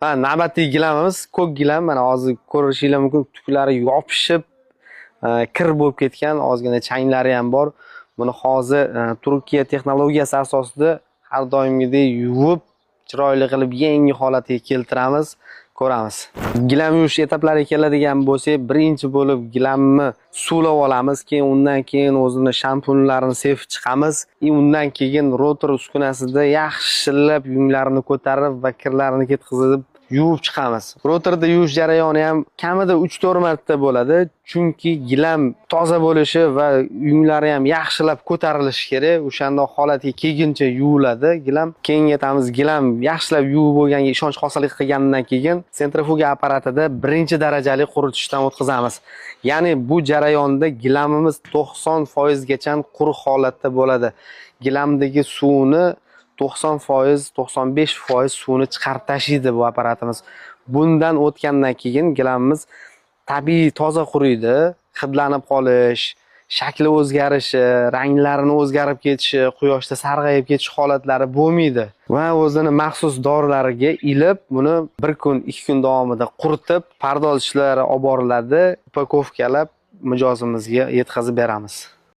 Ha, navbatdagi gilamimiz ko'k gilam. Mana hozir ko'rishingiz mumkin, tuklari yopishib, kir bo'lib ketgan, ozgina changlari ham bor. Buni hozir Turkiya texnologiyasi asosida har doimgidek yuvib, chiroyli qilib yangi holatiga keltiramiz, ko'ramiz. Gilam yuvish etaplariga keladigan bo'lsak, birinchi bo'lib gilamni suvlab olamiz, keyin undan keyin o'zini shampunlarini sevib chiqamiz. Undan keyin rotor uskunasida yaxshilab yunglarini ko'tarib va kirlarini ketkizib yuvib chiqamiz. Rotorda yuvish jarayoni ham kamida 3-4 marta bo'ladi, chunki gilam toza bo'lishi va yunglari ham yaxshilab ko'tarilishi kerak. O'shanda holatiga kelguncha yuviladi gilam. Keyin aytamiz, gilam yaxshilab yuvib bo'lganga ishonch hosil qilgandan keyin sentrifuga apparatida birinchi darajali quritishdan o'tkazamiz. Ya'ni bu jarayonda gilamimiz 90% gacha quruq holatda bo'ladi. Gilamdagi suvni 90%, 95% suvni chiqarib tashlaydi bu apparatimiz. Bundan o'tgandan keyin gilamimiz tabiiy toza quriydi. Hidlanib qolish, shakli o'zgarishi, ranglarini o'zgarib ketishi, quyoshda sarg'ayib ketish holatlari bo'lmaydi. Va o'zini maxsus dorilariga ilib, buni 1 kun, 2 kun davomida quritib, pardoz ishlari olib boriladi, upakovkalab mijozimizga yetkazib beramiz.